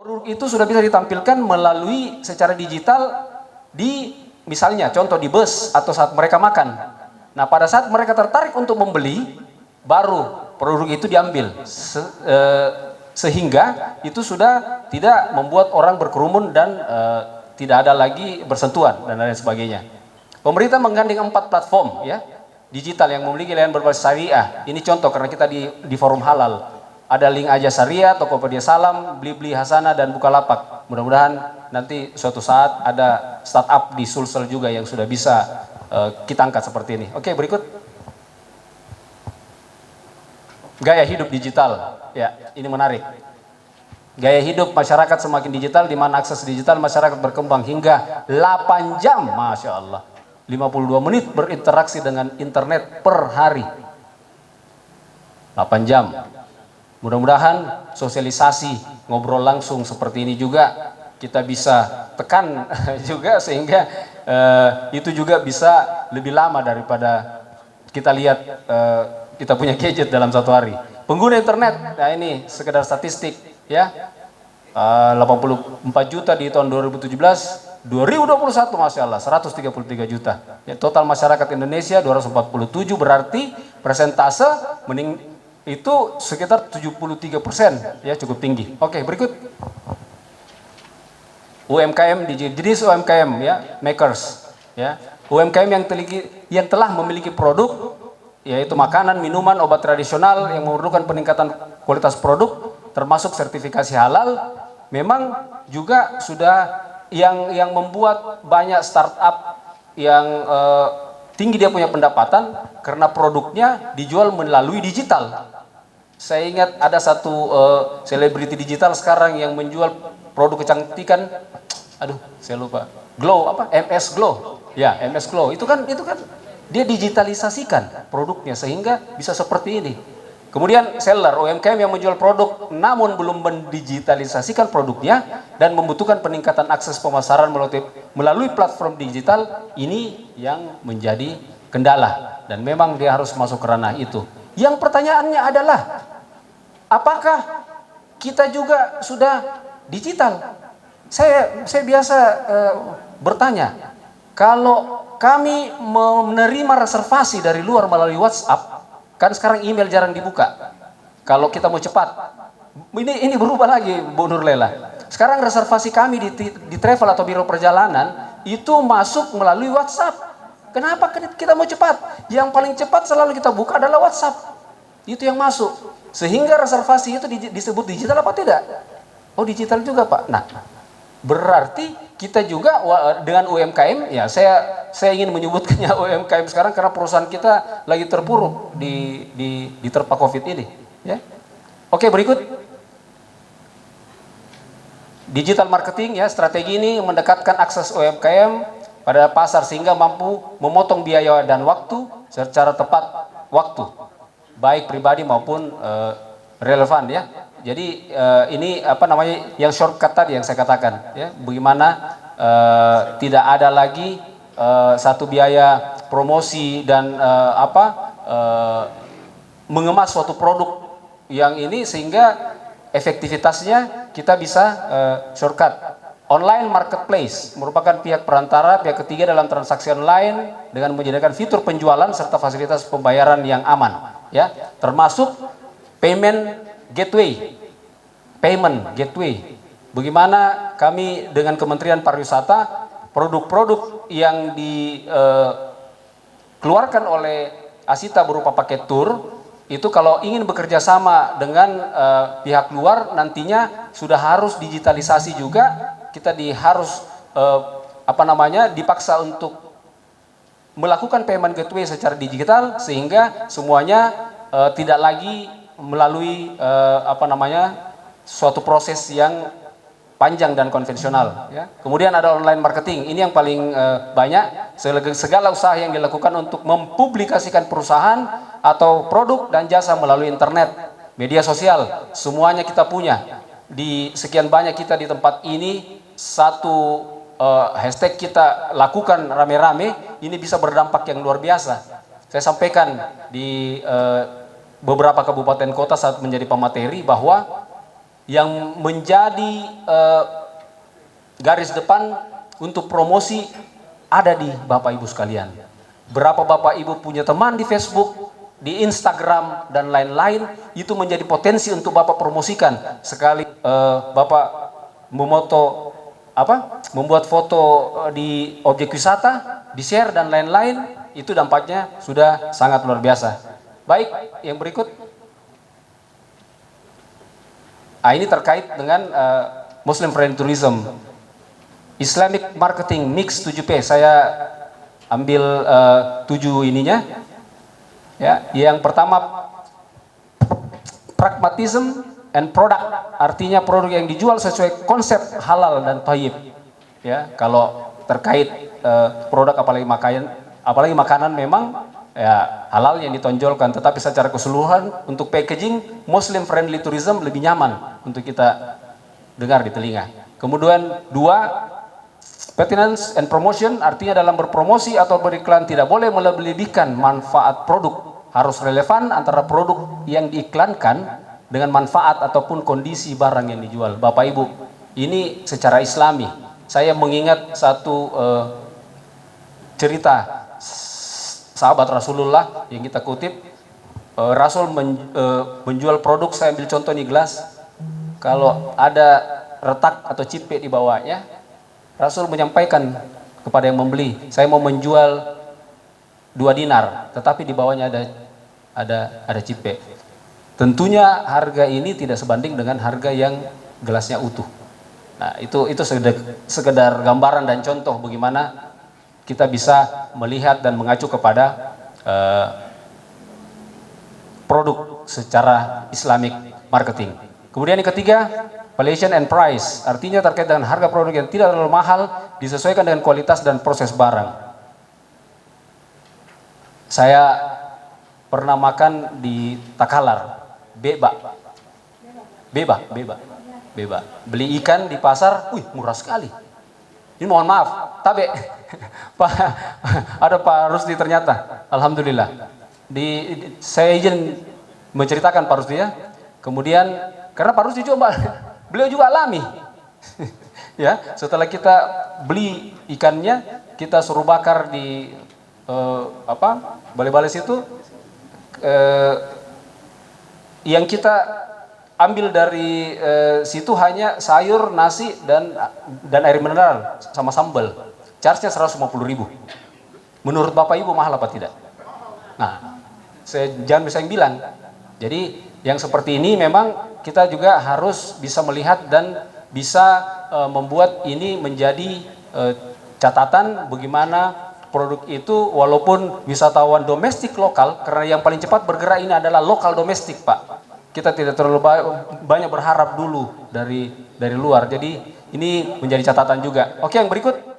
Produk itu sudah bisa ditampilkan melalui secara digital di misalnya contoh di bus atau saat mereka makan. Nah, pada saat mereka tertarik untuk membeli, baru produk itu diambil sehingga itu sudah tidak membuat orang berkerumun dan tidak ada lagi bersentuhan dan lain sebagainya. Pemerintah menggandeng 4 platform ya digital yang memiliki layanan berbasis syariah. Ini contoh karena kita di forum halal. Ada Link Aja Syariah, Tokopedia Salam, Blibli Hasanah, dan Bukalapak. Mudah-mudahan nanti suatu saat ada startup di Sulsel juga yang sudah bisa kita angkat seperti ini. Oke, berikut. Gaya hidup digital. Ya, ini menarik. Gaya hidup masyarakat semakin digital, di mana akses digital masyarakat berkembang hingga 8 jam, Masya Allah. 52 menit berinteraksi dengan internet per hari. 8 jam. Mudah-mudahan sosialisasi ngobrol langsung seperti ini juga kita bisa tekan juga sehingga itu juga bisa lebih lama daripada kita lihat kita punya gadget dalam satu hari. Pengguna internet, nah ini sekedar statistik ya, 84 juta di tahun 2017, 2021 Masya Allah 133 juta. Ya, total masyarakat Indonesia 247, berarti persentase itu sekitar 73%, ya cukup tinggi. Oke, berikut. UMKM di jenis UMKM ya, makers ya. UMKM yang telah memiliki produk yaitu makanan, minuman, obat tradisional yang memerlukan peningkatan kualitas produk termasuk sertifikasi halal, memang juga sudah yang membuat banyak startup yang tinggi dia punya pendapatan karena produknya dijual melalui digital. Saya ingat ada satu selebriti digital sekarang yang menjual produk kecantikan, aduh saya lupa, Glow apa? MS Glow, ya MS Glow itu kan dia digitalisasikan produknya sehingga bisa seperti ini. Kemudian seller UMKM yang menjual produk namun belum mendigitalisasikan produknya dan membutuhkan peningkatan akses pemasaran melalui platform digital, ini yang menjadi kendala dan memang dia harus masuk ke ranah itu. Yang pertanyaannya adalah, apakah kita juga sudah digital? Saya biasa bertanya, kalau kami menerima reservasi dari luar melalui WhatsApp, kan sekarang email jarang dibuka. Kalau kita mau cepat, ini berubah lagi Bu Nurlela. Sekarang reservasi kami di travel atau biro perjalanan itu masuk melalui WhatsApp. Kenapa kita mau cepat? Yang paling cepat selalu kita buka adalah WhatsApp. Itu yang masuk. Sehingga reservasi itu disebut digital apa tidak? Oh, digital juga, Pak. Nah, berarti kita juga dengan UMKM, ya saya ingin menyebutkannya UMKM sekarang karena perusahaan kita lagi terpuruk di terpa Covid ini, ya. Oke, berikut. Digital marketing ya, strategi ini mendekatkan akses UMKM pada pasar sehingga mampu memotong biaya dan waktu secara tepat waktu, baik pribadi maupun relevan ya. Jadi ini apa namanya yang shortcut tadi yang saya katakan ya, bagaimana tidak ada lagi satu biaya promosi dan mengemas suatu produk yang ini sehingga efektivitasnya kita bisa shortcut. Online marketplace merupakan pihak perantara, pihak ketiga dalam transaksi online dengan menyediakan fitur penjualan serta fasilitas pembayaran yang aman, ya, termasuk payment gateway. Bagaimana kami dengan Kementerian Pariwisata, produk-produk yang dikeluarkan oleh Asita berupa paket tour itu kalau ingin bekerja sama dengan pihak luar nantinya sudah harus digitalisasi juga. Kita harus dipaksa untuk melakukan payment gateway secara digital sehingga semuanya tidak lagi melalui suatu proses yang panjang dan konvensional ya. Kemudian ada online marketing, ini yang paling banyak, segala usaha yang dilakukan untuk mempublikasikan perusahaan atau produk dan jasa melalui internet, media sosial, semuanya kita punya. Di sekian banyak kita di tempat ini, satu hashtag kita lakukan rame-rame, ini bisa berdampak yang luar biasa. Saya sampaikan di beberapa kabupaten kota saat menjadi pemateri bahwa yang menjadi garis depan untuk promosi ada di Bapak Ibu sekalian. Berapa Bapak Ibu punya teman di Facebook, di Instagram dan lain-lain, itu menjadi potensi untuk Bapak promosikan. Sekali Bapak memoto membuat foto di objek wisata, di-share dan lain-lain, itu dampaknya sudah sangat luar biasa. Baik, yang berikut. Ini terkait dengan Muslim Friendly Tourism. Islamic Marketing Mix 7P. Saya ambil 7 ininya. Ya, yang pertama pragmatism and product, artinya produk yang dijual sesuai konsep halal dan thayyib. Ya, kalau terkait produk apalagi makanan memang ya halal yang ditonjolkan, tetapi secara keseluruhan untuk packaging Muslim Friendly Tourism lebih nyaman untuk kita dengar di telinga. Kemudian 2, pertinence and promotion, artinya dalam berpromosi atau beriklan tidak boleh melebih-lebihkan manfaat produk, harus relevan antara produk yang diiklankan dengan manfaat ataupun kondisi barang yang dijual. Bapak Ibu, ini secara Islami. Saya mengingat satu cerita sahabat Rasulullah yang kita kutip. Rasul menjual produk, saya ambil contoh nih gelas. Kalau ada retak atau cipek di bawahnya, Rasul menyampaikan kepada yang membeli, saya mau menjual 2 dinar, tetapi di bawahnya ada cipek. Tentunya harga ini tidak sebanding dengan harga yang gelasnya utuh. Nah, itu sekedar gambaran dan contoh bagaimana kita bisa melihat dan mengacu kepada produk secara Islamic marketing. Kemudian yang ketiga, valuation and price, artinya terkait dengan harga produk yang tidak terlalu mahal, disesuaikan dengan kualitas dan proses barang. Saya pernah makan di Takalar, beba. Beli ikan di pasar, murah sekali. Ini mohon maaf, tabe. Pak, ada Pak Rusdi ternyata, alhamdulillah. Saya izin menceritakan Pak Rusdi ya. Kemudian karena Pak Rusdi coba, beliau juga alami. Ya, setelah kita beli ikannya, kita suruh bakar di balai-balai situ. Yang kita ambil dari situ hanya sayur, nasi dan air mineral sama sambal. Charge-nya 150.000. Menurut Bapak Ibu mahal apa tidak? Nah, jangan bisa yang bilang. Jadi yang seperti ini memang kita juga harus bisa melihat dan bisa membuat ini menjadi catatan bagaimana produk itu walaupun wisatawan domestik lokal, karena yang paling cepat bergerak ini adalah lokal domestik, Pak. Kita tidak terlalu banyak berharap dulu dari luar. Jadi ini menjadi catatan juga. Oke, yang berikut.